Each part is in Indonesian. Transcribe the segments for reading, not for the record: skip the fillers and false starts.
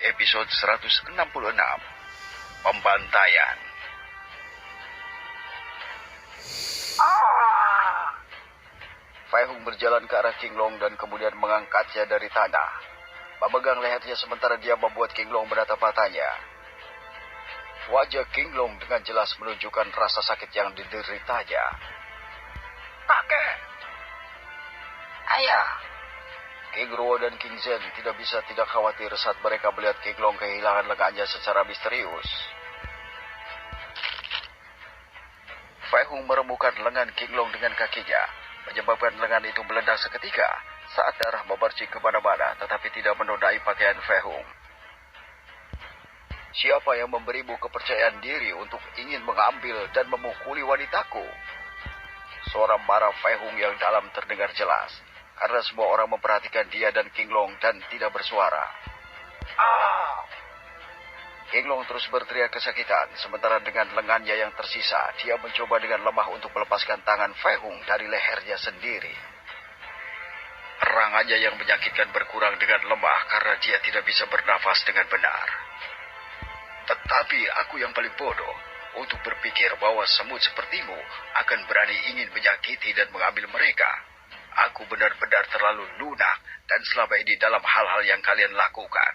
episode 166, Pembantaian. Fei Hung berjalan ke arah King Long dan kemudian mengangkatnya dari tanah. Memegang lehernya sementara dia membuat King Long menatap matanya. Wajah King Long dengan jelas menunjukkan rasa sakit yang dideritanya. Kakek! Ayah! King Ruo dan King Zhen tidak bisa tidak khawatir saat mereka melihat King Long kehilangan lengannya secara misterius. Fei Hung meremukan lengan King Long dengan kakinya, menyebabkan lengan itu meledak seketika saat darah memercik kemana-mana tetapi tidak menodai pakaian Fei Hung. Siapa yang memberimu kepercayaan diri untuk ingin mengambil dan memukuli wanitaku? Suara marah Fei Hung yang dalam terdengar jelas, karena semua orang memperhatikan dia dan King Long dan tidak bersuara. King Long terus berteriak kesakitan, sementara dengan lengannya yang tersisa, dia mencoba dengan lemah untuk melepaskan tangan Fei Hung dari lehernya sendiri. Erangannya yang menyakitkan berkurang dengan lemah karena dia tidak bisa bernafas dengan benar. Tetapi aku yang paling bodoh untuk berpikir bahwa semut sepertimu akan berani ingin menyakiti dan mengambil mereka. Aku benar-benar terlalu lunak dan selama ini dalam hal-hal yang kalian lakukan.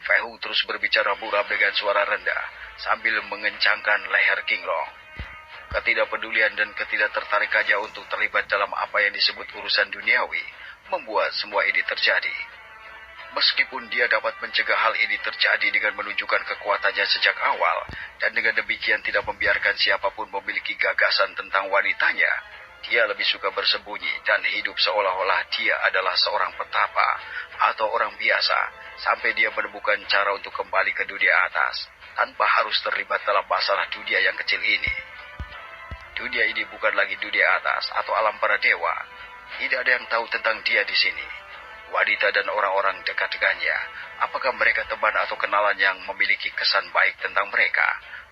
Fei Hung terus berbicara buram dengan suara rendah sambil mengencangkan leher King Long. Ketidakpedulian dan ketidaktertarikannya untuk terlibat dalam apa yang disebut urusan duniawi membuat semua ini terjadi. Meskipun dia dapat mencegah hal ini terjadi dengan menunjukkan kekuatannya sejak awal dan dengan demikian tidak membiarkan siapapun memiliki gagasan tentang wanitanya, dia lebih suka bersembunyi dan hidup seolah-olah dia adalah seorang petapa atau orang biasa sampai dia menemukan cara untuk kembali ke dunia atas tanpa harus terlibat dalam masalah dunia yang kecil ini. Dunia ini bukan lagi dunia atas atau alam para dewa. Tidak ada yang tahu tentang dia di sini. Wanita dan orang-orang dekat dengannya, apakah mereka teman atau kenalan yang memiliki kesan baik tentang mereka,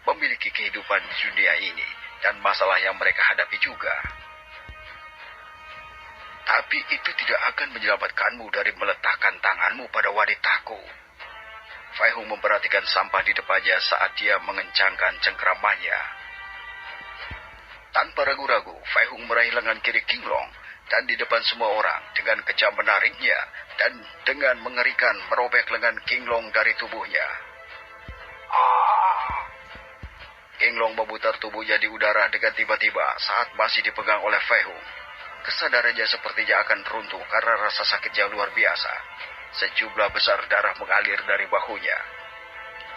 memiliki kehidupan di dunia ini dan masalah yang mereka hadapi juga. Tapi itu tidak akan menyelamatkanmu dari meletakkan tanganmu pada wanitaku. Fei Hung memperhatikan sampah di depannya saat dia mengencangkan cengkeramannya. Tanpa ragu-ragu, Fei Hung meraih lengan kiri King Long dan di depan semua orang dengan kejam menariknya dan dengan mengerikan merobek lengan King Long dari tubuhnya. King Long memutar tubuhnya di udara dengan tiba-tiba saat masih dipegang oleh Fei Hung. Kesadarannya sepertinya akan runtuh karena rasa sakit yang luar biasa. Sejumlah besar darah mengalir dari bahunya.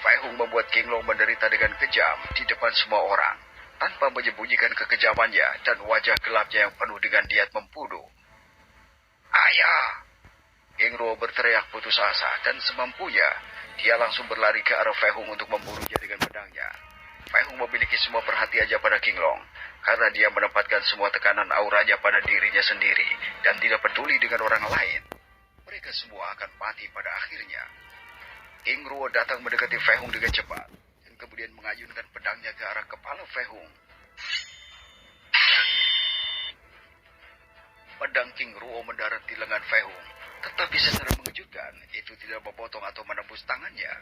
Fei Hung membuat King Long menderita dengan kejam di depan semua orang, tanpa menyembunyikan kekejamannya dan wajah gelapnya yang penuh dengan niat membunuh. Ayah! King Ruo berteriak putus asa dan semampunya, dia langsung berlari ke arah Fei Hung untuk membunuhnya dengan pedangnya. Fei Hung memiliki semua perhatiannya pada King Long, karena dia menempatkan semua tekanan auranya pada dirinya sendiri dan tidak peduli dengan orang lain. Mereka semua akan mati pada akhirnya. King Ruo datang mendekati Fei Hung dengan cepat, dan kemudian mengayunkan pedangnya ke arah kepala Fei Hung. Pedang King Ruo mendarat di lengan Fei Hung, tetapi secara mengejutkan, itu tidak memotong atau menembus tangannya.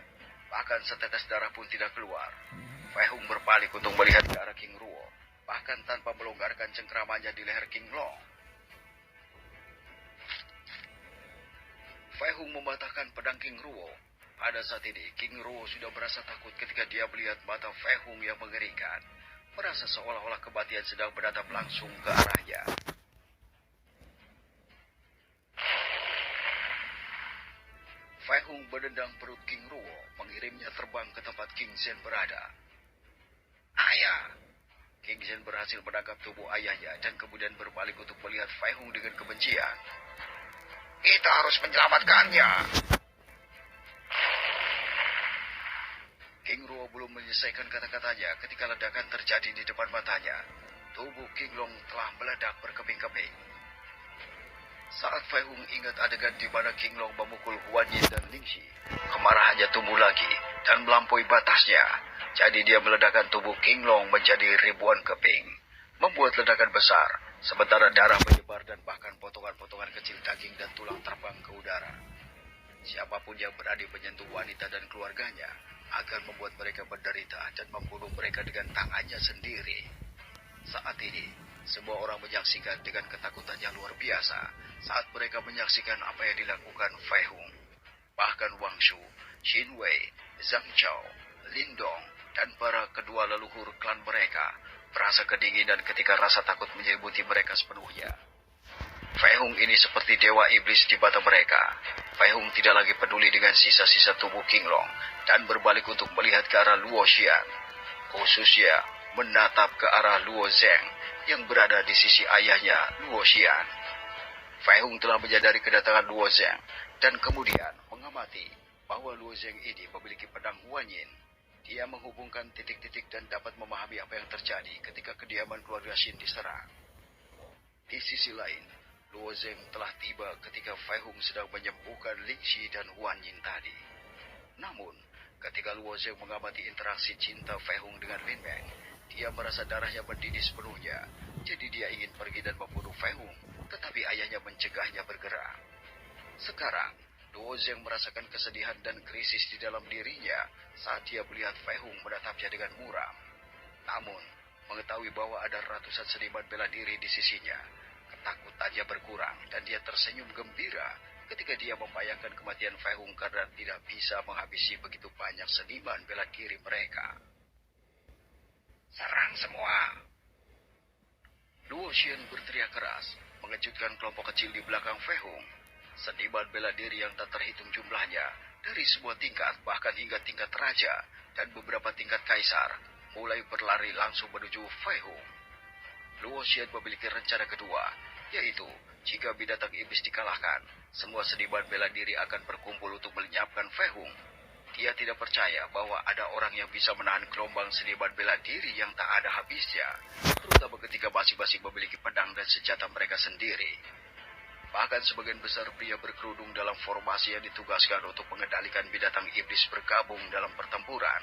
Bahkan setetes darah pun tidak keluar. Fei Hung berbalik untuk melihat ke arah King Ruo, bahkan tanpa melonggarkan cengkeramannya di leher King Long. Fei Hung mematahkan pedang King Ruo. Pada saat ini, King Ruo sudah merasa takut ketika dia melihat mata Fei Hung yang mengerikan, merasa seolah-olah kematian sedang menatap langsung ke arahnya. Fei Hung menendang perut King Ruo, mengirimnya terbang ke tempat King Zhen berada. Ayah! King Zhen berhasil menangkap tubuh ayahnya dan kemudian berbalik untuk melihat Fei Hung dengan kebencian. Kita harus menyelamatkannya! King Ruo belum menyelesaikan kata-katanya ketika ledakan terjadi di depan matanya. Tubuh King Long telah meledak berkeping-keping. Saat Fei Hung ingat adegan di mana King Long memukul Huan Yin dan Ling Shi, kemarahannya tumbuh lagi dan melampaui batasnya. Jadi dia meledakkan tubuh King Long menjadi ribuan keping, membuat ledakan besar, sementara darah menyebar dan bahkan potongan-potongan kecil daging dan tulang terbang ke udara. Siapapun yang berani menyentuh wanita dan keluarganya akan membuat mereka menderita dan membunuh mereka dengan tangannya sendiri. Saat ini, semua orang menyaksikan dengan ketakutan yang luar biasa saat mereka menyaksikan apa yang dilakukan Fei Hung. Bahkan Wang Shu, Xin Wei, Zhang Chao, Lin Dong, dan para kedua leluhur klan mereka merasa kedinginan ketika rasa takut menyelimuti mereka sepenuhnya. Fei Hung ini seperti dewa iblis di mata mereka. Fei Hung tidak lagi peduli dengan sisa-sisa tubuh King Long dan berbalik untuk melihat ke arah Luo Xian. Khususnya menatap ke arah Luo Zheng yang berada di sisi ayahnya Luo Xian. Fei Hung telah menyadari kedatangan Luo Zheng dan kemudian mengamati bahwa Luo Zheng ini memiliki pedang Huanyin. Dia menghubungkan titik-titik dan dapat memahami apa yang terjadi ketika kediaman keluarga Xin diserang. Di sisi lain, Luo Zheng telah tiba ketika Fei Hung sedang menyembuhkan Ling Xi dan Huanyin tadi. Namun, ketika Luo Zheng mengamati interaksi cinta Fei Hung dengan Lin Meng, dia merasa darahnya mendidih sepenuhnya. Jadi dia ingin pergi dan membunuh Fei Hung, tetapi ayahnya mencegahnya bergerak. Sekarang, Luo Zheng merasakan kesedihan dan krisis di dalam dirinya saat dia melihat Fei Hung menatapnya dengan muram. Namun, mengetahui bahwa ada ratusan seniman bela diri di sisinya, ketakutannya berkurang dan dia tersenyum gembira ketika dia membayangkan kematian Fei Hung karena tidak bisa menghabisi begitu banyak seniman bela diri mereka. Serang semua! Luo Xian berteriak keras, mengejutkan kelompok kecil di belakang Fei Hung. Seniman bela diri yang tak terhitung jumlahnya, dari semua tingkat bahkan hingga tingkat raja dan beberapa tingkat kaisar, mulai berlari langsung menuju Fei Hung. Luo Xian memiliki rencana kedua, yaitu jika binatang iblis dikalahkan, semua seniman bela diri akan berkumpul untuk melenyapkan Fei Hung. Dia tidak percaya bahwa ada orang yang bisa menahan gelombang seniman bela diri yang tak ada habisnya, terutama ketika masing-masing memiliki pedang dan senjata mereka sendiri. Bahkan sebagian besar pria berkerudung dalam formasi yang ditugaskan untuk mengendalikan binatang iblis bergabung dalam pertempuran,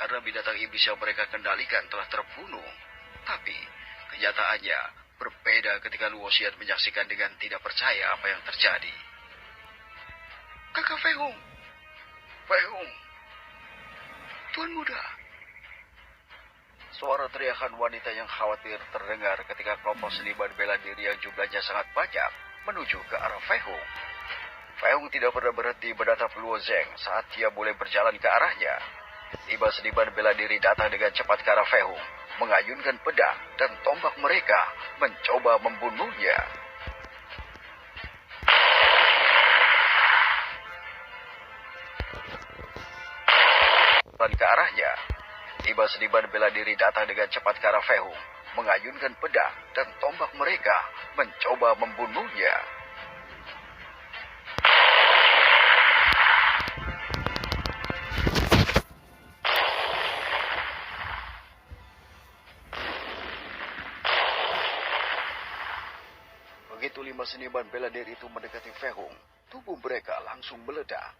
karena binatang iblis yang mereka kendalikan telah terbunuh. Tapi, kenyataannya berbeda ketika Luo Xian menyaksikan dengan tidak percaya apa yang terjadi. Kakak Fei Hung! Fei Hung! Tuan muda! Suara teriakan wanita yang khawatir terdengar ketika kelompok seniman bela diri yang jumlahnya sangat banyak menuju ke arah Fei Hung. Fei Hung tidak pernah berhenti menatap Luo Zheng saat dia mulai berjalan ke arahnya. 5 seniman bela diri datang dengan cepat ke arah Fei Hung, mengayunkan pedang dan tombak mereka mencoba membunuhnya. Ke arahnya, 5 seniman bela diri datang dengan cepat ke arah Fei Hung, mengayunkan pedang dan tombak mereka mencoba membunuhnya. Begitu 5 seniman bela diri itu mendekati Fei Hung, tubuh mereka langsung meledak.